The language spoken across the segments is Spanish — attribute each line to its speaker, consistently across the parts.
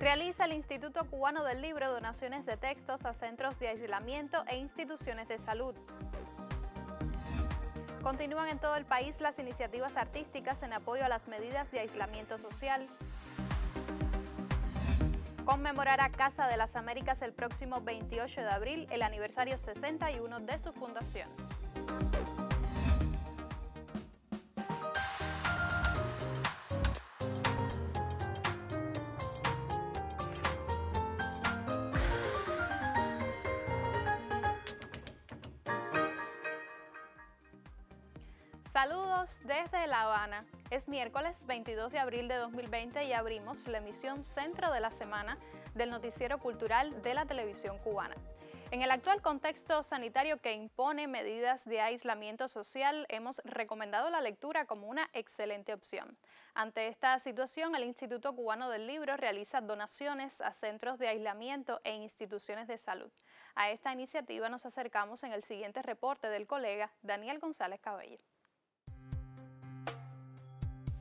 Speaker 1: Realiza el Instituto Cubano del Libro donaciones de textos a centros de aislamiento e instituciones de salud. Continúan en todo el país las iniciativas artísticas en apoyo a las medidas de aislamiento social. Conmemorará Casa de las Américas el próximo 28 de abril, el aniversario 61 de su fundación. Saludos desde La Habana. Es miércoles 22 de abril de 2020 y abrimos la emisión Centro de la Semana del Noticiero Cultural de la Televisión Cubana. En el actual contexto sanitario que impone medidas de aislamiento social, hemos recomendado la lectura como una excelente opción. Ante esta situación, el Instituto Cubano del Libro realiza donaciones a centros de aislamiento e instituciones de salud. A esta iniciativa nos acercamos en el siguiente reporte del colega Daniel González Cabello.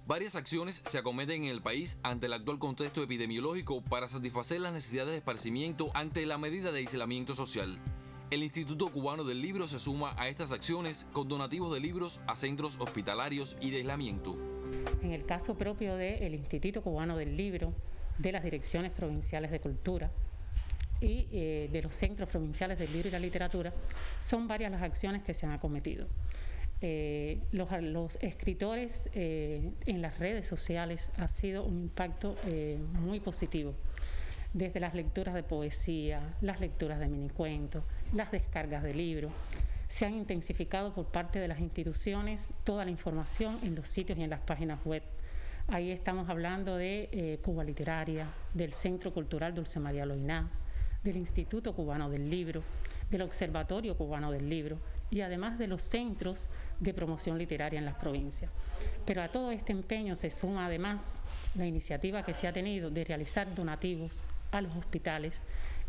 Speaker 2: Varias acciones se acometen en el país ante el actual contexto epidemiológico para satisfacer las necesidades de esparcimiento ante la medida de aislamiento social. El Instituto Cubano del Libro se suma a estas acciones con donativos de libros a centros hospitalarios y de aislamiento.
Speaker 3: En el caso propio del Instituto Cubano del Libro, de las direcciones provinciales de cultura y de los centros provinciales del libro y la literatura, son varias las acciones que se han acometido. Los escritores en las redes sociales ha sido un impacto muy positivo, desde las lecturas de poesía, las lecturas de minicuentos, las descargas de libros. Se han intensificado por parte de las instituciones toda la información en los sitios y en las páginas web. Ahí estamos hablando de Cuba Literaria, del Centro Cultural Dulce María Loinás, del Instituto Cubano del Libro, del Observatorio Cubano del Libro y además de los centros de promoción literaria en las provincias. Pero a todo este empeño se suma además la iniciativa que se ha tenido de realizar donativos a los hospitales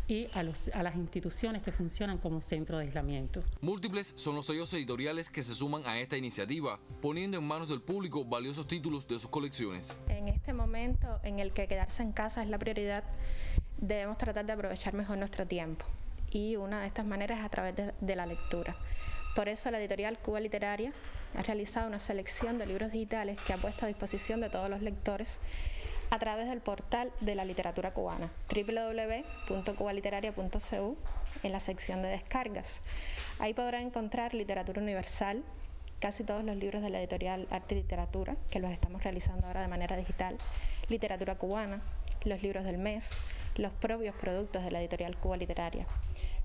Speaker 3: y a las instituciones que funcionan como centro de aislamiento.
Speaker 2: Múltiples son los sellos editoriales que se suman a esta iniciativa, poniendo en manos del público valiosos títulos de sus colecciones.
Speaker 4: En este momento en el que quedarse en casa es la prioridad, debemos tratar de aprovechar mejor nuestro tiempo. Y una de estas maneras es a través de la lectura. Por eso la editorial Cuba Literaria ha realizado una selección de libros digitales que ha puesto a disposición de todos los lectores a través del portal de la literatura cubana, www.cubaliteraria.cu, en la sección de descargas. Ahí podrán encontrar literatura universal, casi todos los libros de la editorial Arte y Literatura, que los estamos realizando ahora de manera digital, literatura cubana, los libros del mes, los propios productos de la editorial Cuba Literaria.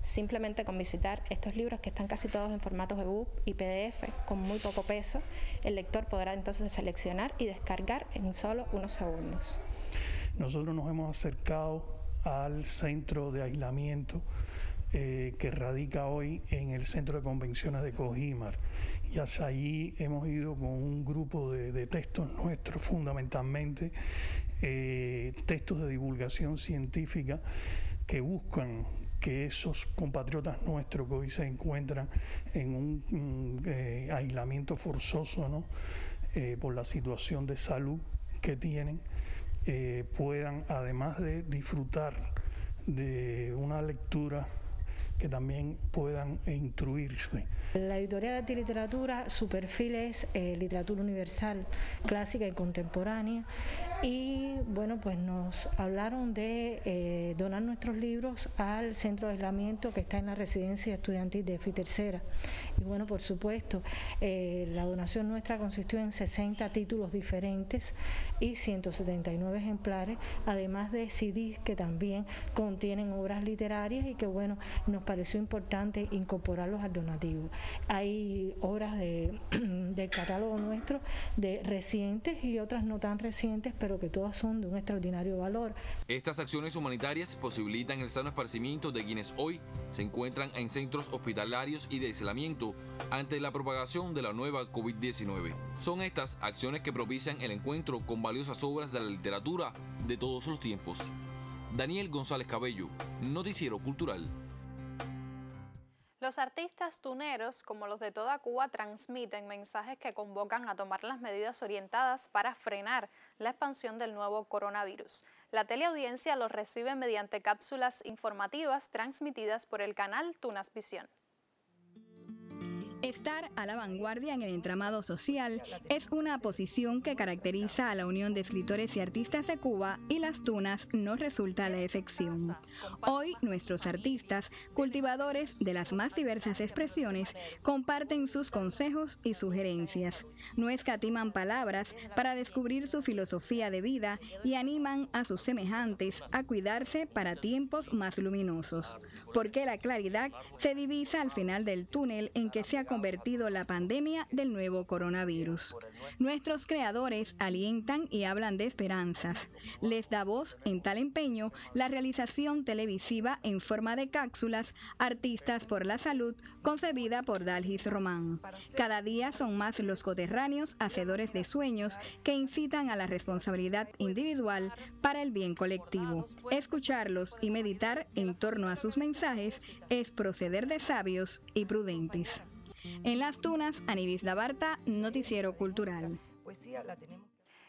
Speaker 4: Simplemente con visitar estos libros, que están casi todos en formatos ebook y PDF con muy poco peso, el lector podrá entonces seleccionar y descargar en solo unos segundos.
Speaker 5: Nosotros nos hemos acercado al centro de aislamiento que radica hoy en el Centro de Convenciones de Cojímar, y hacia allí hemos ido con un grupo de textos nuestros, fundamentalmente textos de divulgación científica que buscan que esos compatriotas nuestros que hoy se encuentran en un aislamiento forzoso, ¿no? Por la situación de salud que tienen, puedan, además de disfrutar de una lectura, que también puedan instruirse.
Speaker 6: La editorial Arte y Literatura, su perfil es literatura universal, clásica y contemporánea, y bueno, pues nos hablaron de donar nuestros libros al centro de aislamiento que está en la residencia estudiantil de FI3. Y bueno, por supuesto, la donación nuestra consistió en 60 títulos diferentes y 179 ejemplares, además de CDs que también contienen obras literarias y que bueno, nos pareció importante incorporarlos al donativo. Hay obras del catálogo nuestro, de recientes y otras no tan recientes, pero que todas son de un extraordinario valor.
Speaker 2: Estas acciones humanitarias posibilitan el sano esparcimiento de quienes hoy se encuentran en centros hospitalarios y de aislamiento ante la propagación de la nueva COVID-19. Son estas acciones que propician el encuentro con valiosas obras de la literatura de todos los tiempos. Daniel González Cabello, Noticiero Cultural.
Speaker 1: Los artistas tuneros, como los de toda Cuba, transmiten mensajes que convocan a tomar las medidas orientadas para frenar la expansión del nuevo coronavirus. La teleaudiencia los recibe mediante cápsulas informativas transmitidas por el canal Tunas Visión.
Speaker 7: Estar a la vanguardia en el entramado social es una posición que caracteriza a la Unión de Escritores y Artistas de Cuba, y Las Tunas no resulta la excepción. Hoy nuestros artistas, cultivadores de las más diversas expresiones, comparten sus consejos y sugerencias. No escatiman palabras para descubrir su filosofía de vida y animan a sus semejantes a cuidarse para tiempos más luminosos. Porque la claridad se divisa al final del túnel en que se ha convertido la pandemia del nuevo coronavirus. Nuestros creadores alientan y hablan de esperanzas. Les da voz en tal empeño la realización televisiva en forma de cápsulas Artistas por la Salud, concebida por Dalgis Román. Cada día son más los coterráneos hacedores de sueños que incitan a la responsabilidad individual para el bien colectivo. Escucharlos y meditar en torno a sus mensajes es proceder de sabios y prudentes. En Las Tunas, Anivis Labarta, Noticiero Cultural.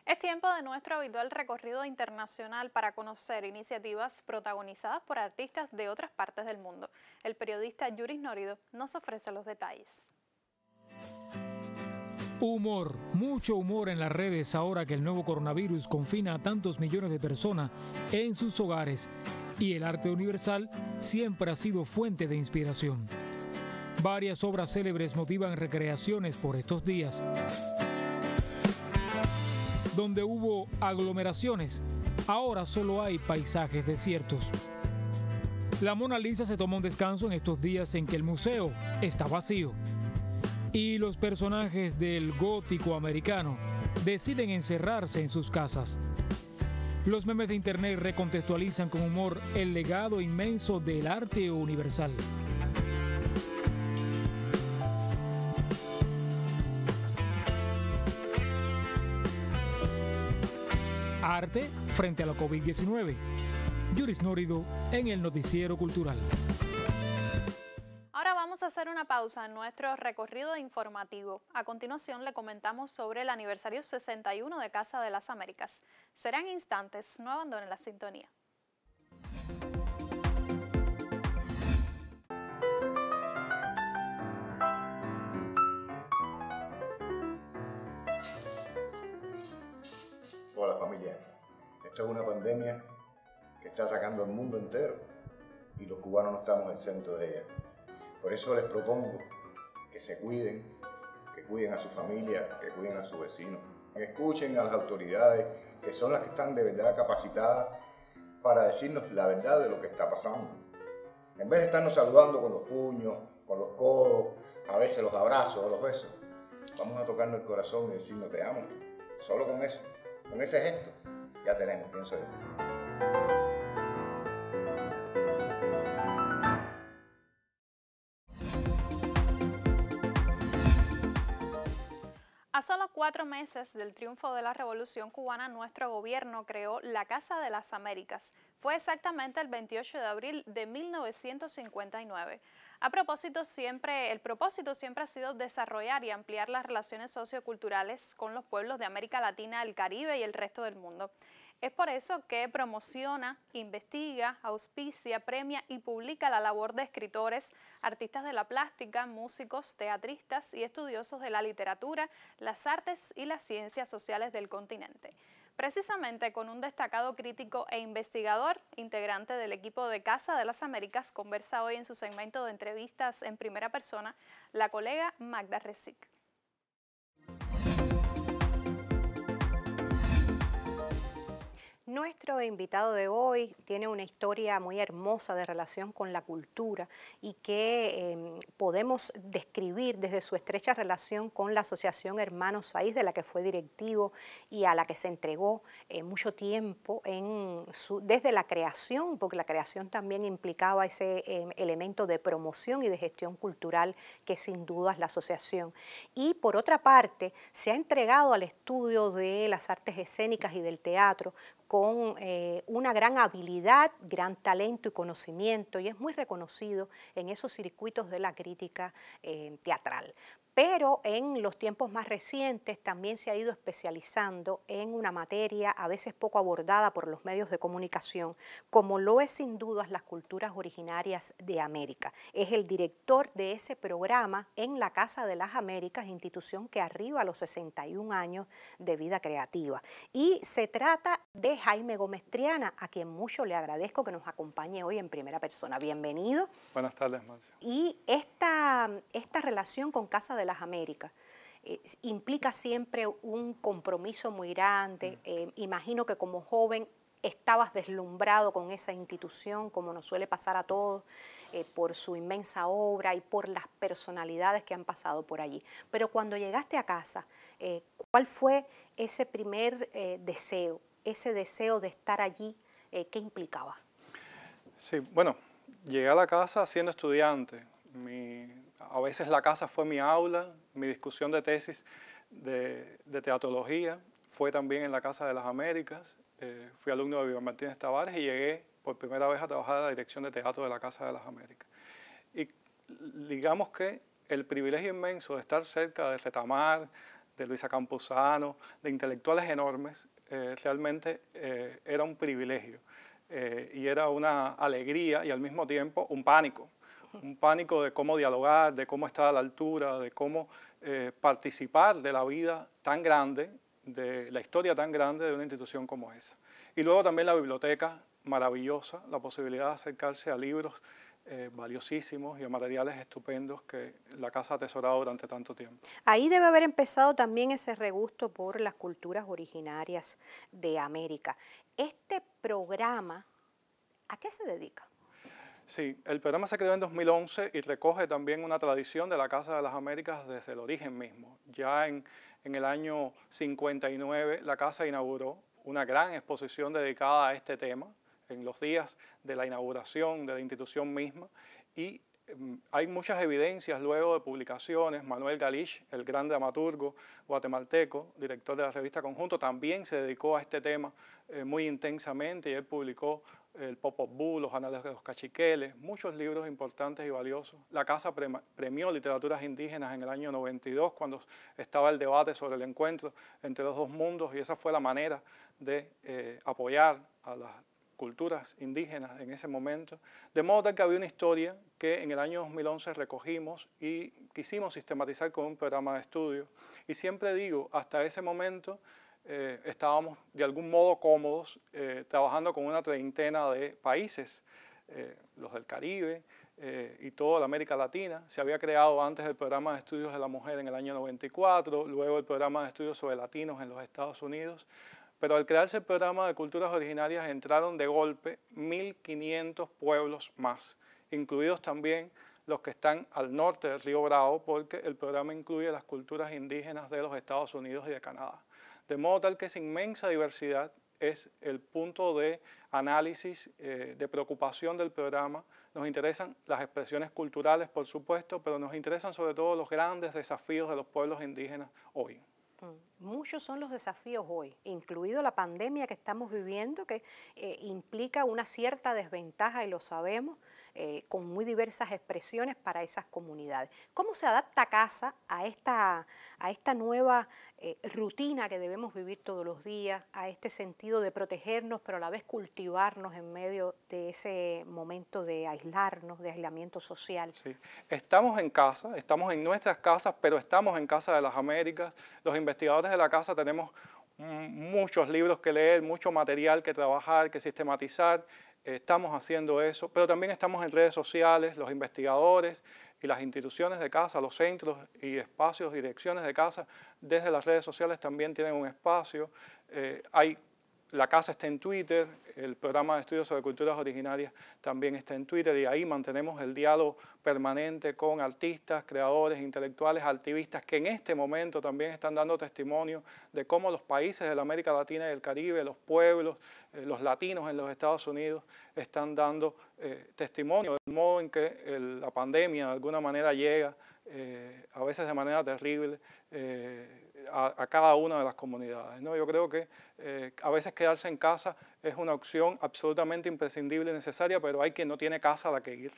Speaker 1: Es tiempo de nuestro habitual recorrido internacional para conocer iniciativas protagonizadas por artistas de otras partes del mundo. El periodista Yuris Nórido nos ofrece los detalles.
Speaker 8: Humor, mucho humor en las redes ahora que el nuevo coronavirus confina a tantos millones de personas en sus hogares, y el arte universal siempre ha sido fuente de inspiración. Varias obras célebres motivan recreaciones por estos días. Donde hubo aglomeraciones, ahora solo hay paisajes desiertos. La Mona Lisa se toma un descanso en estos días en que el museo está vacío. Y los personajes del gótico americano deciden encerrarse en sus casas. Los memes de internet recontextualizan con humor el legado inmenso del arte universal. Arte frente a la COVID-19. Yuris Nórido en el Noticiero Cultural.
Speaker 1: Ahora vamos a hacer una pausa en nuestro recorrido informativo. A continuación le comentamos sobre el aniversario 61 de Casa de las Américas. Será en instantes, no abandonen la sintonía.
Speaker 9: Hola familia, esto es una pandemia que está atacando al mundo entero y los cubanos no estamos exentos de ella. Por eso les propongo que se cuiden, que cuiden a su familia, que cuiden a sus vecinos, que escuchen a las autoridades, que son las que están de verdad capacitadas para decirnos la verdad de lo que está pasando. En vez de estarnos saludando con los puños, con los codos, a veces los abrazos o los besos, vamos a tocarnos el corazón y decirnos te amo. Solo con eso. Con ese gesto ya tenemos, pienso yo.
Speaker 1: A solo 4 meses del triunfo de la Revolución Cubana, nuestro gobierno creó la Casa de las Américas. Fue exactamente el 28 de abril de 1959. El propósito siempre ha sido desarrollar y ampliar las relaciones socioculturales con los pueblos de América Latina, el Caribe y el resto del mundo. Es por eso que promociona, investiga, auspicia, premia y publica la labor de escritores, artistas de la plástica, músicos, teatristas y estudiosos de la literatura, las artes y las ciencias sociales del continente. Precisamente con un destacado crítico e investigador, integrante del equipo de Casa de las Américas, conversa hoy en su segmento de entrevistas en primera persona la colega Magda Resic.
Speaker 10: Nuestro invitado de hoy tiene una historia muy hermosa de relación con la cultura y que podemos describir desde su estrecha relación con la Asociación Hermanos Saiz, de la que fue directivo y a la que se entregó mucho tiempo desde la creación, porque la creación también implicaba ese elemento de promoción y de gestión cultural que sin duda es la asociación. Y por otra parte, se ha entregado al estudio de las artes escénicas y del teatro con una gran habilidad, gran talento y conocimiento, y es muy reconocido en esos circuitos de la crítica teatral. pero en los tiempos más recientes también se ha ido especializando en una materia a veces poco abordada por los medios de comunicación, como lo es sin dudas las culturas originarias de América. Es el director de ese programa en la Casa de las Américas, institución que arriba a los 61 años de vida creativa. Y se trata de Jaime Gómez Triana, a quien mucho le agradezco que nos acompañe hoy en primera persona. Bienvenido.
Speaker 11: Buenas tardes, Marcia.
Speaker 10: Y esta relación con Casa de las Américas implica siempre un compromiso muy grande. Imagino que como joven estabas deslumbrado con esa institución, como nos suele pasar a todos, por su inmensa obra y por las personalidades que han pasado por allí. Pero cuando llegaste a casa, ¿cuál fue ese primer deseo, ese deseo de estar allí? ¿Qué implicaba?
Speaker 11: Sí, bueno, llegué a la casa siendo estudiante. A veces la casa fue mi aula, mi discusión de tesis de teatrología fue también en la Casa de las Américas. Fui alumno de Vivar Martínez Tavares y llegué por primera vez a trabajar en la dirección de teatro de la Casa de las Américas. Y digamos que el privilegio inmenso de estar cerca de Retamar, de Luisa Campuzano, de intelectuales enormes, realmente era un privilegio y era una alegría y al mismo tiempo un pánico de cómo dialogar, de cómo estar a la altura, de cómo participar de la vida tan grande, de la historia tan grande de una institución como esa. Y luego también la biblioteca maravillosa, la posibilidad de acercarse a libros valiosísimos y a materiales estupendos que la casa ha atesorado durante tanto tiempo.
Speaker 10: Ahí debe haber empezado también ese regusto por las culturas originarias de América. Este programa, ¿a qué se dedica?
Speaker 11: Sí, el programa se creó en 2011 y recoge también una tradición de la Casa de las Américas desde el origen mismo. Ya en el año 59 la casa inauguró una gran exposición dedicada a este tema en los días de la inauguración de la institución misma y hay muchas evidencias luego de publicaciones. Manuel Galich, el gran dramaturgo guatemalteco, director de la revista Conjunto, también se dedicó a este tema muy intensamente y él publicó el Popol Vuh, los Anales de los Cachiqueles, muchos libros importantes y valiosos. La casa premió literaturas indígenas en el año 92 cuando estaba el debate sobre el encuentro entre los dos mundos y esa fue la manera de apoyar a las culturas indígenas en ese momento, de modo tal que había una historia que en el año 2011 recogimos y quisimos sistematizar con un programa de estudio. Y siempre digo, hasta ese momento estábamos de algún modo cómodos trabajando con una treintena de países, los del Caribe y toda la América Latina. Se había creado antes el programa de estudios de la mujer en el año 94, luego el programa de estudios sobre latinos en los Estados Unidos. Pero al crearse el programa de culturas originarias entraron de golpe 1.500 pueblos más, incluidos también los que están al norte del río Bravo, porque el programa incluye las culturas indígenas de los Estados Unidos y de Canadá. De modo tal que esa inmensa diversidad es el punto de análisis, de preocupación del programa. Nos interesan las expresiones culturales, por supuesto, pero nos interesan sobre todo los grandes desafíos de los pueblos indígenas hoy.
Speaker 10: Muchos son los desafíos hoy, incluido la pandemia que estamos viviendo, que implica una cierta desventaja, y lo sabemos, con muy diversas expresiones para esas comunidades. ¿Cómo se adapta Casa a esta nueva rutina que debemos vivir todos los días, a este sentido de protegernos, pero a la vez cultivarnos en medio de ese momento de aislarnos, de aislamiento social?
Speaker 11: Sí. Estamos en casa, estamos en nuestras casas, pero estamos en Casa de las Américas. Los investigadores de la casa tenemos muchos libros que leer, mucho material que trabajar, que sistematizar. Estamos haciendo eso, pero también estamos en redes sociales, los investigadores y las instituciones de casa, los centros y espacios, direcciones de casa, desde las redes sociales también tienen un espacio. La casa está en Twitter, el programa de estudios sobre culturas originarias también está en Twitter y ahí mantenemos el diálogo permanente con artistas, creadores, intelectuales, activistas que en este momento también están dando testimonio de cómo los países de la América Latina y el Caribe, los pueblos, los latinos en los Estados Unidos están dando testimonio del modo en que la pandemia de alguna manera llega, a veces de manera terrible, a cada una de las comunidades, ¿no? Yo creo que a veces quedarse en casa es una opción absolutamente imprescindible y necesaria, pero hay quien no tiene casa a la que ir.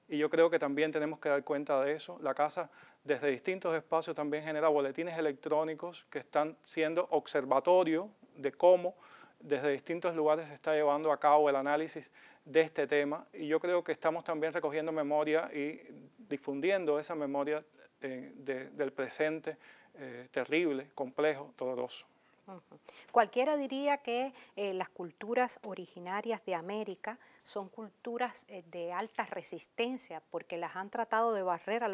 Speaker 11: y yo creo que también tenemos que dar cuenta de eso. La casa desde distintos espacios también genera boletines electrónicos que están siendo observatorio de cómo desde distintos lugares se está llevando a cabo el análisis de este tema, y yo creo que estamos también recogiendo memoria y difundiendo esa memoria del presente terrible, complejo, doloroso.
Speaker 10: Cualquiera diría que las culturas originarias de América son culturas de alta resistencia porque las han tratado de barrer a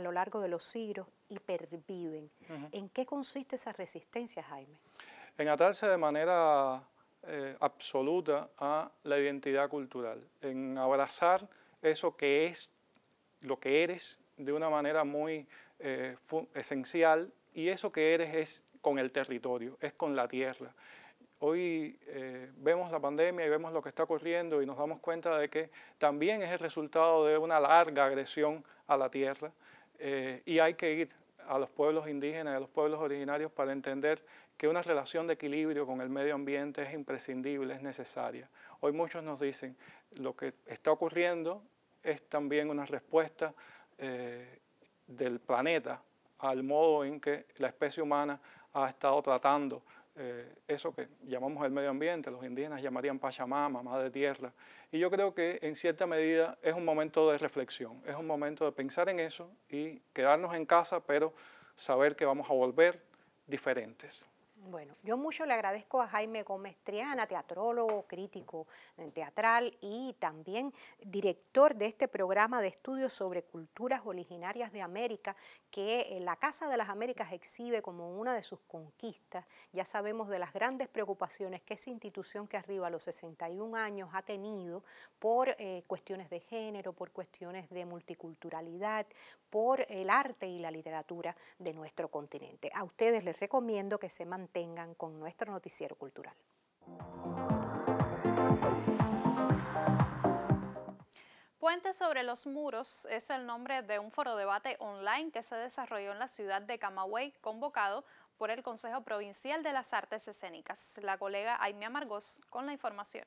Speaker 10: lo largo de los siglos y perviven. ¿En qué consiste esa resistencia, Jaime?
Speaker 11: En atarse de manera absoluta a la identidad cultural, en abrazar eso que es, lo que eres, de una manera muy esencial, y eso que eres es con el territorio, es con la tierra. Hoy vemos la pandemia y vemos lo que está ocurriendo y nos damos cuenta de que también es el resultado de una larga agresión a la tierra, y hay que ir a los pueblos indígenas y a los pueblos originarios para entender que una relación de equilibrio con el medio ambiente es imprescindible, es necesaria. Hoy muchos nos dicen lo que está ocurriendo es también una respuesta del planeta al modo en que la especie humana ha estado tratando eso que llamamos el medio ambiente, los indígenas llamarían Pachamama, Madre Tierra. Y yo creo que en cierta medida es un momento de reflexión, es un momento de pensar en eso y quedarnos en casa, pero saber que vamos a volver diferentes.
Speaker 10: Bueno, yo mucho le agradezco a Jaime Gómez Triana, teatrólogo, crítico teatral y también director de este programa de estudios sobre culturas originarias de América, que la Casa de las Américas exhibe como una de sus conquistas. Ya sabemos de las grandes preocupaciones que esa institución que arriba a los 61 años ha tenido por cuestiones de género, por cuestiones de multiculturalidad, por el arte y la literatura de nuestro continente. A ustedes les recomiendo que se mantengan con nuestro noticiero cultural.
Speaker 1: Puentes sobre los muros es el nombre de un foro debate online que se desarrolló en la ciudad de Camagüey, convocado por el Consejo Provincial de las Artes Escénicas. La colega Aimea Margós con la información.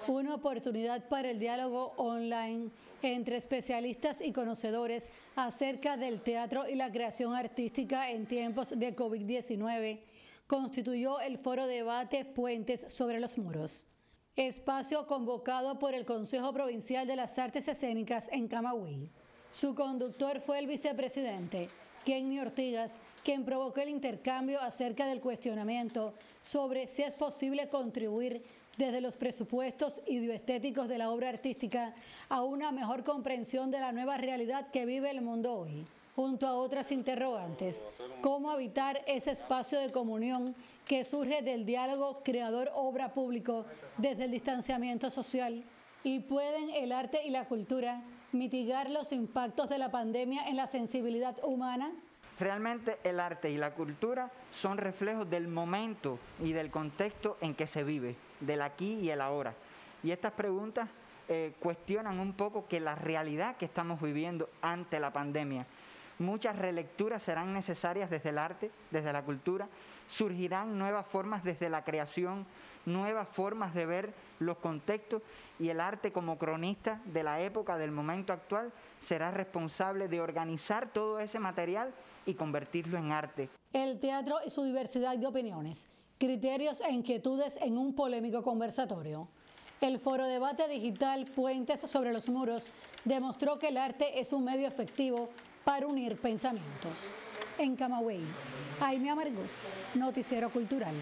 Speaker 12: Una oportunidad para el diálogo online entre especialistas y conocedores acerca del teatro y la creación artística en tiempos de COVID-19 constituyó el foro debate Puentes sobre los muros, espacio convocado por el Consejo Provincial de las Artes Escénicas en Camagüey. Su conductor fue el vicepresidente Kenny Ortigas, quien provocó el intercambio acerca del cuestionamiento sobre si es posible contribuir desde los presupuestos y bioestéticos de la obra artística a una mejor comprensión de la nueva realidad que vive el mundo hoy, junto a otras interrogantes. ¿Cómo habitar ese espacio de comunión que surge del diálogo creador-obra público desde el distanciamiento social? ¿Y pueden el arte y la cultura mitigar los impactos de la pandemia en la sensibilidad humana?
Speaker 13: Realmente el arte y la cultura son reflejos del momento y del contexto en que se vive, del aquí y el ahora. Y estas preguntas cuestionan un poco que la realidad que estamos viviendo ante la pandemia. Muchas relecturas serán necesarias desde el arte, desde la cultura. Surgirán nuevas formas desde la creación, nuevas formas de ver los contextos, y el arte como cronista de la época, del momento actual, será responsable de organizar todo ese material y convertirlo en arte.
Speaker 12: El teatro y su diversidad de opiniones, criterios e inquietudes en un polémico conversatorio. El foro debate digital Puentes sobre los muros demostró que el arte es un medio efectivo para unir pensamientos. En Camagüey, Aimea Margós, Noticiero Cultural.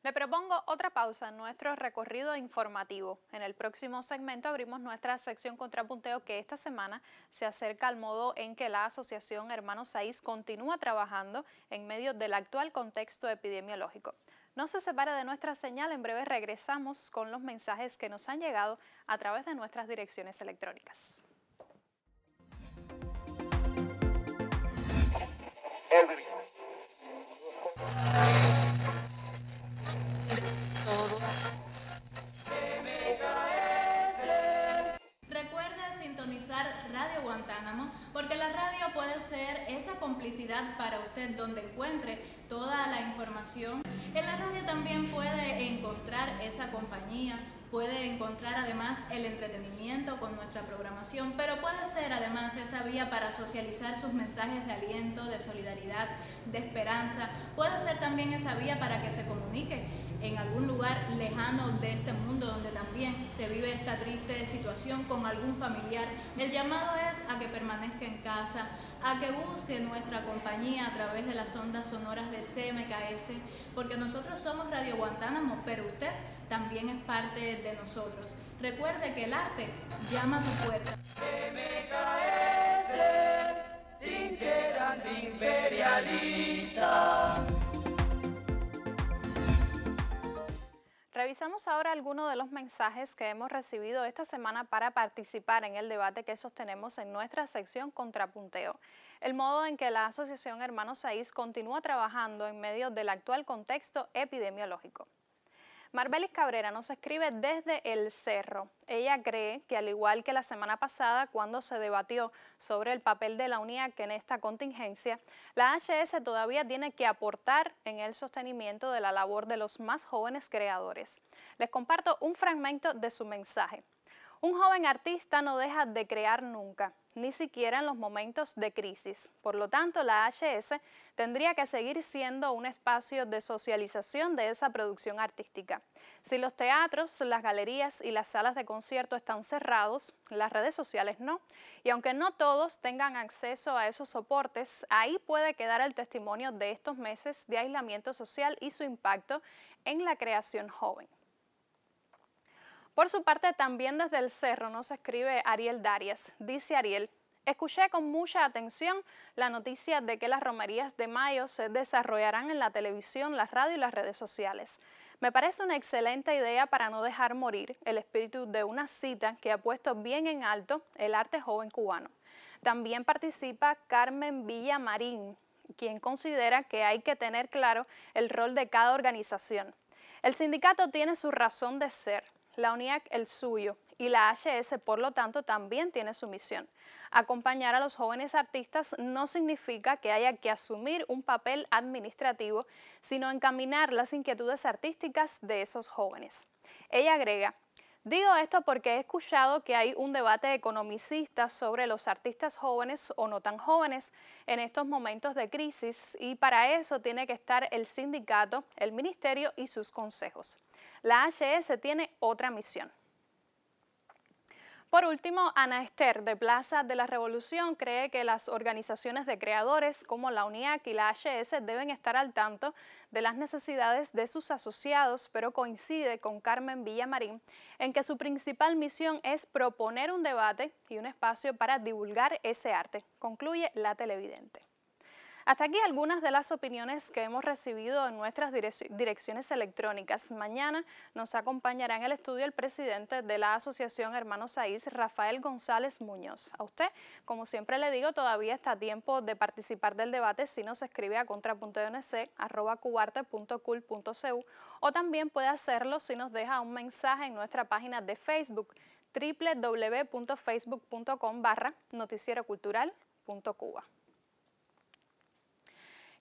Speaker 1: Le propongo otra pausa en nuestro recorrido informativo. En el próximo segmento abrimos nuestra sección Contrapunteo, que esta semana se acerca al modo en que la Asociación Hermanos Saiz continúa trabajando en medio del actual contexto epidemiológico. No se separe de nuestra señal, en breve regresamos con los mensajes que nos han llegado a través de nuestras direcciones electrónicas. Recuerde sintonizar Radio Guantánamo, porque la radio puede ser esa complicidad para usted donde encuentre toda la información. En la radio también puede encontrar esa compañía,
Speaker 14: puede encontrar además el entretenimiento con nuestra programación, pero puede ser además esa vía para socializar sus mensajes de aliento, de solidaridad, de esperanza. Puede ser también esa vía para que se comunique en algún lugar lejano de este mundo donde también se vive esta triste situación con algún familiar. El llamado es a que permanezca en casa, a que busque nuestra compañía a través de las ondas sonoras de CMKS, porque nosotros somos Radio Guantánamo, pero usted también es parte de nosotros. Recuerde que el arte llama a tu puerta.
Speaker 15: CMKS, trinchera antiimperialista.
Speaker 1: Revisamos ahora algunos de los mensajes que hemos recibido esta semana para participar en el debate que sostenemos en nuestra sección Contrapunteo. El modo en que la Asociación Hermanos Saiz continúa trabajando en medio del actual contexto epidemiológico. Marbelis Cabrera nos escribe desde El Cerro. Ella cree que al igual que la semana pasada cuando se debatió sobre el papel de la UNIAC en esta contingencia, la HS todavía tiene que aportar en el sostenimiento de la labor de los más jóvenes creadores. Les comparto un fragmento de su mensaje. Un joven artista no deja de crear nunca, ni siquiera en los momentos de crisis. Por lo tanto, la HS tendría que seguir siendo un espacio de socialización de esa producción artística. Si los teatros, las galerías y las salas de concierto están cerrados, las redes sociales no. Y aunque no todos tengan acceso a esos soportes, ahí puede quedar el testimonio de estos meses de aislamiento social y su impacto en la creación joven. Por su parte, también desde El Cerro nos escribe Ariel Darias. Dice Ariel: escuché con mucha atención la noticia de que las romerías de mayo se desarrollarán en la televisión, la radio y las redes sociales. Me parece una excelente idea para no dejar morir el espíritu de una cita que ha puesto bien en alto el arte joven cubano. También participa Carmen Villamarín, quien considera que hay que tener claro el rol de cada organización. El sindicato tiene su razón de ser, la UNIAC el suyo, y la HS, por lo tanto, también tiene su misión. Acompañar a los jóvenes artistas no significa que haya que asumir un papel administrativo, sino encaminar las inquietudes artísticas de esos jóvenes. Ella agrega: digo esto porque he escuchado que hay un debate economicista sobre los artistas jóvenes o no tan jóvenes en estos momentos de crisis, y para eso tiene que estar el sindicato, el ministerio y sus consejos. La HS tiene otra misión. Por último, Ana Esther, de Plaza de la Revolución, cree que las organizaciones de creadores como la UNIAC y la HS deben estar al tanto de las necesidades de sus asociados, pero coincide con Carmen Villamarín en que su principal misión es proponer un debate y un espacio para divulgar ese arte, concluye la televidente. Hasta aquí algunas de las opiniones que hemos recibido en nuestras direcciones electrónicas. Mañana nos acompañará en el estudio el presidente de la Asociación Hermanos Saiz, Rafael González Muñoz. A usted, como siempre le digo, todavía está a tiempo de participar del debate si nos escribe a contra.onc@cubarte.cul.cu, o también puede hacerlo si nos deja un mensaje en nuestra página de Facebook, www.facebook.com/noticierocultural.cuba.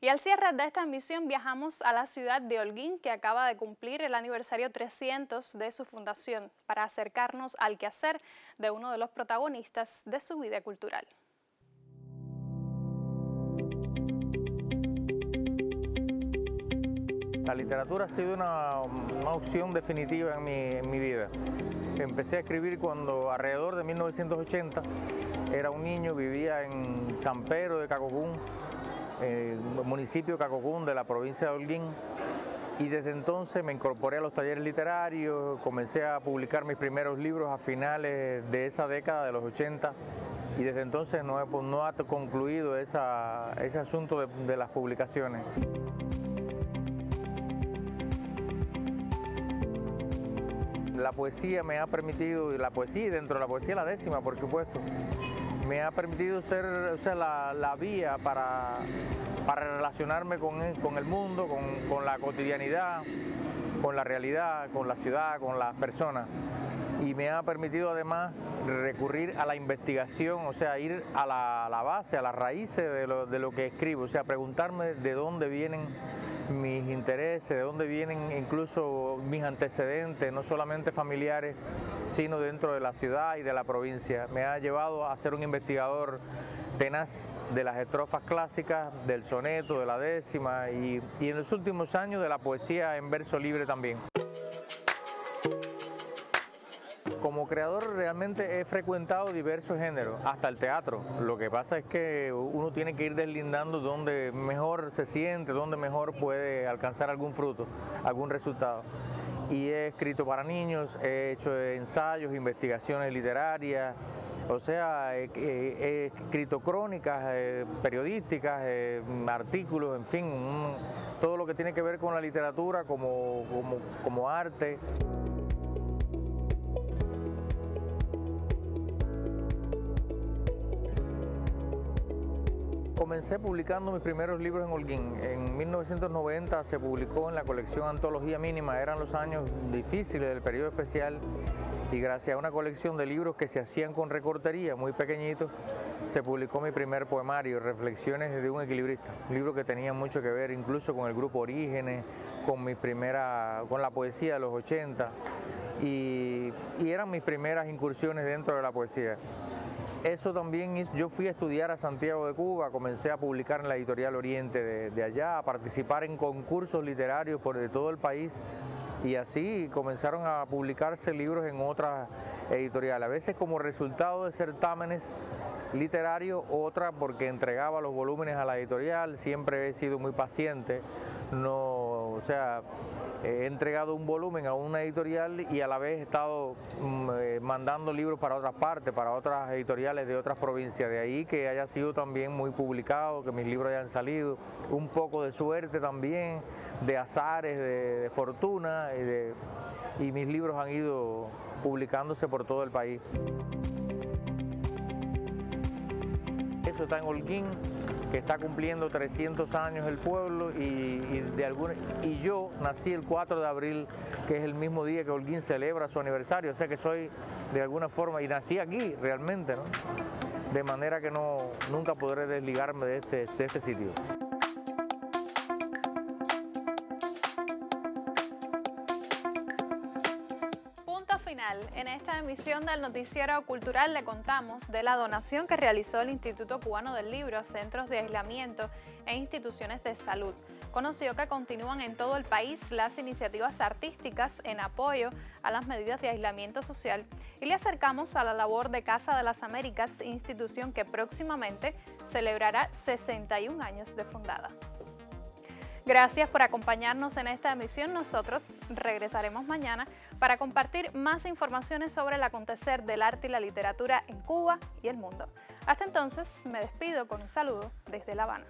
Speaker 1: Y al cierre de esta emisión viajamos a la ciudad de Holguín, que acaba de cumplir el aniversario 300 de su fundación, para acercarnos al quehacer de uno de los protagonistas de su vida cultural.
Speaker 16: La literatura ha sido una opción definitiva en mi vida. Empecé a escribir cuando alrededor de 1980 era un niño, vivía en San Pedro de Cacocún, municipio de Cacocún de la provincia de Holguín, y desde entonces me incorporé a los talleres literarios, comencé a publicar mis primeros libros a finales de esa década de los 80, y desde entonces no ha concluido ese asunto de las publicaciones. La poesía me ha permitido, y la poesía, y dentro de la poesía la décima, por supuesto, me ha permitido ser, la vía para relacionarme con el mundo, con la cotidianidad, con la realidad, con la ciudad, con las personas. Y me ha permitido además recurrir a la investigación, ir a la base, a las raíces de lo que escribo, preguntarme de dónde vienen mis intereses, de dónde vienen incluso mis antecedentes, no solamente familiares, sino dentro de la ciudad y de la provincia. Me ha llevado a ser un investigador tenaz de las estrofas clásicas, del soneto, de la décima y en los últimos años de la poesía en verso libre también. Como creador realmente he frecuentado diversos géneros, hasta el teatro. Lo que pasa es que uno tiene que ir deslindando dónde mejor se siente, dónde mejor puede alcanzar algún fruto, algún resultado. Y he escrito para niños, he hecho ensayos, investigaciones literarias, o sea, he escrito crónicas, periodísticas, artículos, en fin, todo lo que tiene que ver con la literatura como arte. Comencé publicando mis primeros libros en Holguín. En 1990 se publicó en la colección Antología Mínima. Eran los años difíciles del periodo especial y gracias a una colección de libros que se hacían con recortería, muy pequeñitos, se publicó mi primer poemario, Reflexiones de un equilibrista. Un libro que tenía mucho que ver incluso con el grupo Orígenes, con la poesía de los 80 y eran mis primeras incursiones dentro de la poesía. Eso también, yo fui a estudiar a Santiago de Cuba, comencé a publicar en la editorial Oriente de allá, a participar en concursos literarios de todo el país y así comenzaron a publicarse libros en otras editoriales, a veces como resultado de certámenes literarios, otra porque entregaba los volúmenes a la editorial, siempre he sido muy paciente, he entregado un volumen a una editorial y a la vez he estado mandando libros para otras partes, para otras editoriales de otras provincias, de ahí que haya sido también muy publicado, que mis libros hayan salido, un poco de suerte también, de azares, de fortuna, y mis libros han ido publicándose por todo el país. Eso está en Holguín, que está cumpliendo 300 años el pueblo y yo nací el 4 de abril, que es el mismo día que Holguín celebra su aniversario, o sea que soy de alguna forma, y nací aquí realmente, ¿no? De manera que nunca podré desligarme de este sitio.
Speaker 1: En esta emisión del Noticiero Cultural le contamos de la donación que realizó el Instituto Cubano del Libro a centros de aislamiento e instituciones de salud. Conoció que continúan en todo el país las iniciativas artísticas en apoyo a las medidas de aislamiento social y le acercamos a la labor de Casa de las Américas, institución que próximamente celebrará 61 años de fundada. Gracias por acompañarnos en esta emisión. Nosotros regresaremos mañana para compartir más informaciones sobre el acontecer del arte y la literatura en Cuba y el mundo. Hasta entonces, me despido con un saludo desde La Habana.